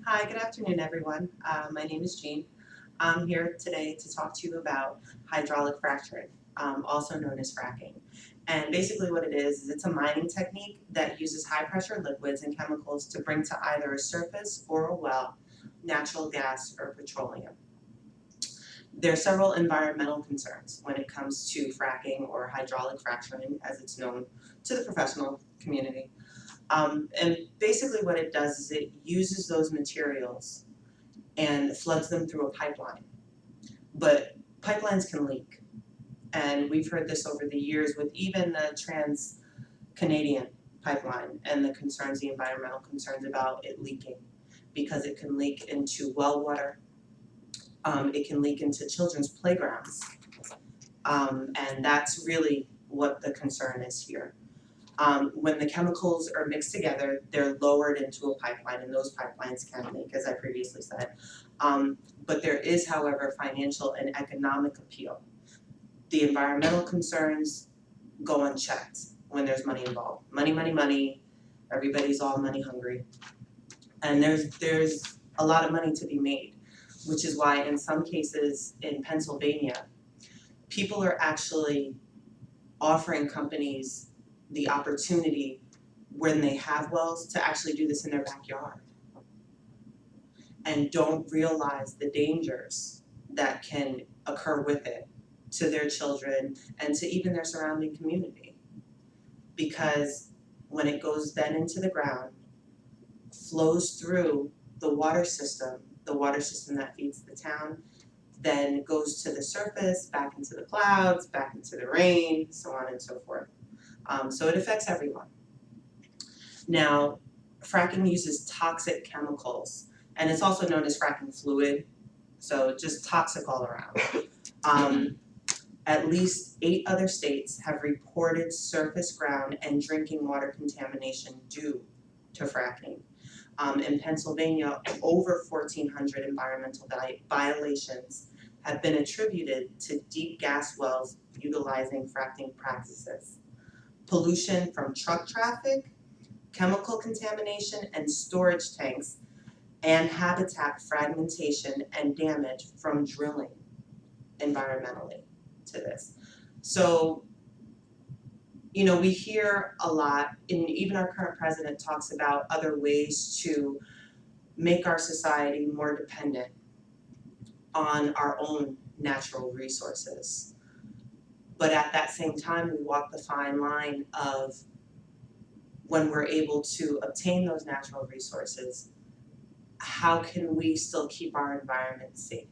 Hi, good afternoon, everyone. My name is Jean. I'm here today to talk to you about hydraulic fracturing, also known as fracking. And basically what it is it's a mining technique that uses high pressure liquids and chemicals to bring to either a surface or a well natural gas or petroleum. There are several environmental concerns when it comes to fracking or hydraulic fracturing, as it's known to the professional community. And basically what it does is it uses those materials and floods them through a pipeline. But pipelines can leak. And we've heard this over the years with even the Trans-Canadian pipeline and the environmental concerns about it leaking, because it can leak into well water, it can leak into children's playgrounds, and that's really what the concern is here. When the chemicals are mixed together, they're lowered into a pipeline, and those pipelines can leak, as I previously said. But there is, however, financial and economic appeal. The environmental concerns go unchecked when there's money involved. Money, money, money. Everybody's all money hungry. And there's a lot of money to be made, which is why in some cases in Pennsylvania, people are actually offering companies the opportunity when they have wells to actually do this in their backyard and don't realize the dangers that can occur with it to their children and to even their surrounding community. Because when it goes then into the ground, flows through the water system that feeds the town, then goes to the surface, back into the clouds, back into the rain, so on and so forth. So it affects everyone. Now, fracking uses toxic chemicals, and it's also known as fracking fluid, so just toxic all around. At least 8 other states have reported surface ground and drinking water contamination due to fracking. In Pennsylvania, over 1,400 environmental violations have been attributed to deep gas wells utilizing fracking practices. Pollution from truck traffic, chemical contamination and storage tanks, and habitat fragmentation and damage from drilling environmentally to this. So, we hear a lot, and even our current president talks about other ways to make our society more dependent on our own natural resources. But at that same time, we walk the fine line of when we're able to obtain those natural resources, how can we still keep our environment safe?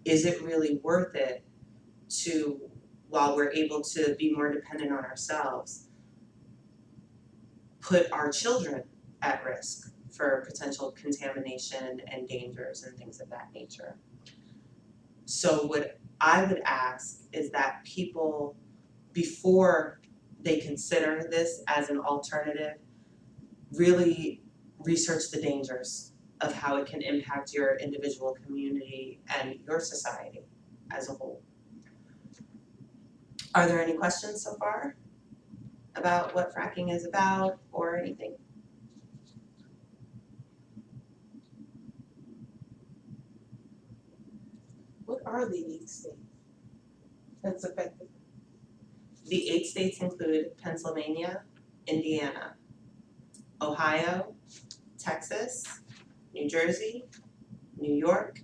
Is it really worth it to, while we're able to be more dependent on ourselves, put our children at risk for potential contamination and dangers and things of that nature? So what I would ask is that people, before they consider this as an alternative, really research the dangers of how it can impact your individual community and your society as a whole. Are there any questions so far about what fracking is about or anything? What are the 8 states that's affected? The 8 states include Pennsylvania, Indiana, Ohio, Texas, New Jersey, New York,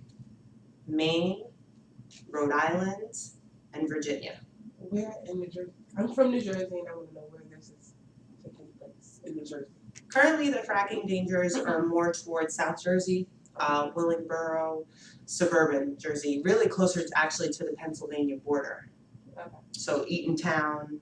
Maine, Rhode Island, and Virginia. Where in New Jersey? I'm from New Jersey and I want to know where this is taking place in New Jersey. Currently, the fracking dangers are more towards South Jersey, Willingboro, suburban Jersey, really closer actually to the Pennsylvania border. Okay. So Eatontown,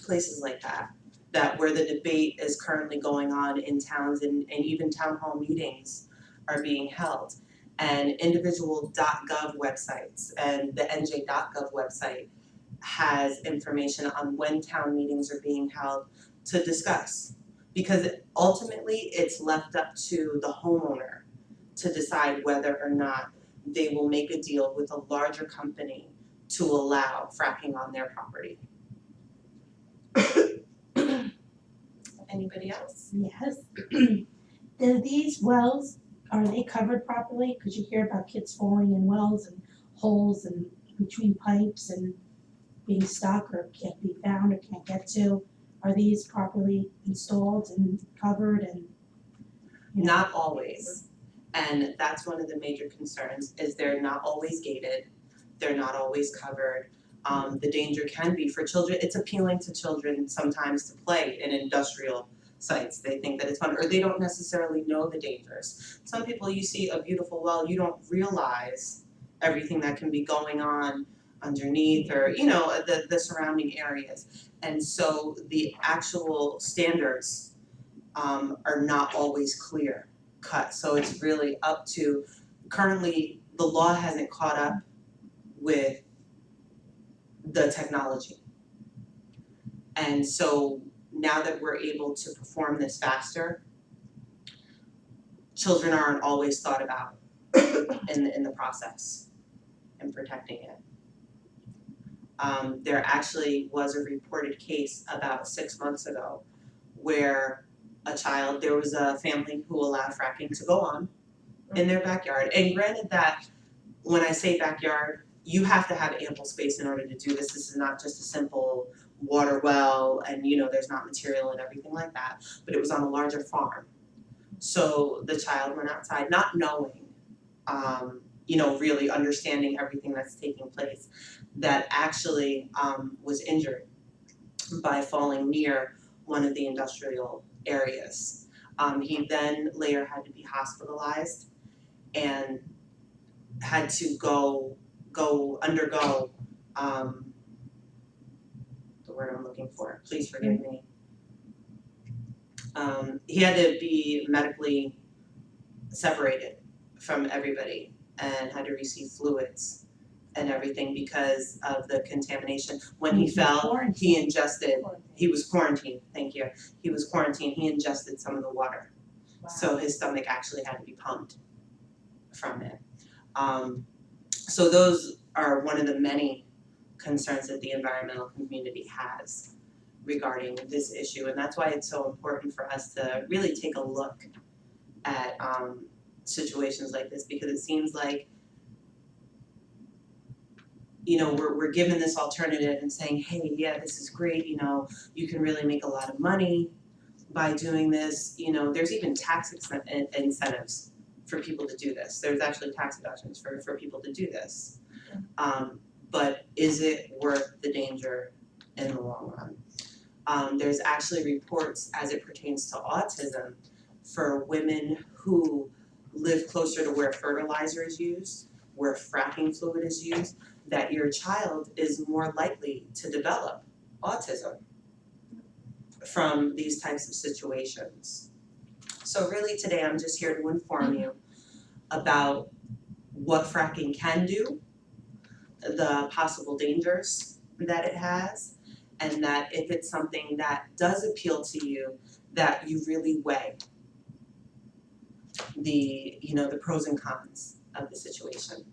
places like that where the debate is currently going on in towns, and even town hall meetings are being held. And individual .gov websites and the NJ.gov website has information on when town meetings are being held to discuss. Because ultimately it's left up to the homeowner to decide whether or not they will make a deal with a larger company to allow fracking on their property. Anybody else? Yes. are these wells, are they covered properly? Cause you hear about kids falling in wells and holes and between pipes and being stuck or can't be found or can't get to. Are these properly installed and covered and, you know? Not always. And that's one of the major concerns, is they're not always gated, they're not always covered. The danger can be for children, it's appealing to children sometimes to play in industrial sites. They think that it's fun, or they don't necessarily know the dangers. Some people, you see a beautiful well, you don't realize everything that can be going on underneath, or, you know, the surrounding areas. And so the actual standards are not always clear cut. So it's really up to, currently, the law hasn't caught up with the technology. And so now that we're able to perform this faster, children aren't always thought about in the process and protecting it. There actually was a reported case about 6 months ago where there was a family who allowed fracking to go on in their backyard. And granted that, when I say backyard, you have to have ample space in order to do this. This is not just a simple water well and, you know, there's not material and everything like that, but it was on a larger farm. So the child went outside not knowing, you know, really understanding everything that's taking place, that actually was injured by falling near one of the industrial areas. He then later had to be hospitalized and had to undergo the word I'm looking for, please forgive me. He had to be medically separated from everybody and had to receive fluids and everything because of the contamination. When he fell, he was quarantined, thank you. He was quarantined, he ingested some of the water. Wow. So his stomach actually had to be pumped from it. So those are one of the many concerns that the environmental community has regarding this issue, and that's why it's so important for us to really take a look at situations like this, because it seems like, you know, we're given this alternative and saying, hey, yeah, this is great, you know, you can really make a lot of money by doing this. You know, there's even tax incentives for people to do this. There's actually tax deductions for people to do this. But is it worth the danger in the long run? There's actually reports as it pertains to autism for women who live closer to where fertilizer is used, where fracking fluid is used, that your child is more likely to develop autism from these types of situations. So really today I'm just here to inform you about what fracking can do, the possible dangers that it has, and that if it's something that does appeal to you, that you really weigh the pros and cons of the situation.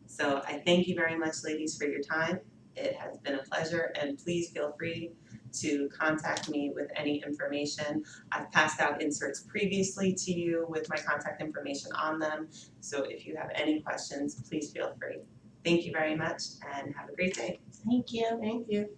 So I thank you very much, ladies, for your time. It has been a pleasure, and please feel free to contact me with any information. I've passed out inserts previously to you with my contact information on them, so if you have any questions, please feel free. Thank you very much, and have a great day. Thank you. Thank you.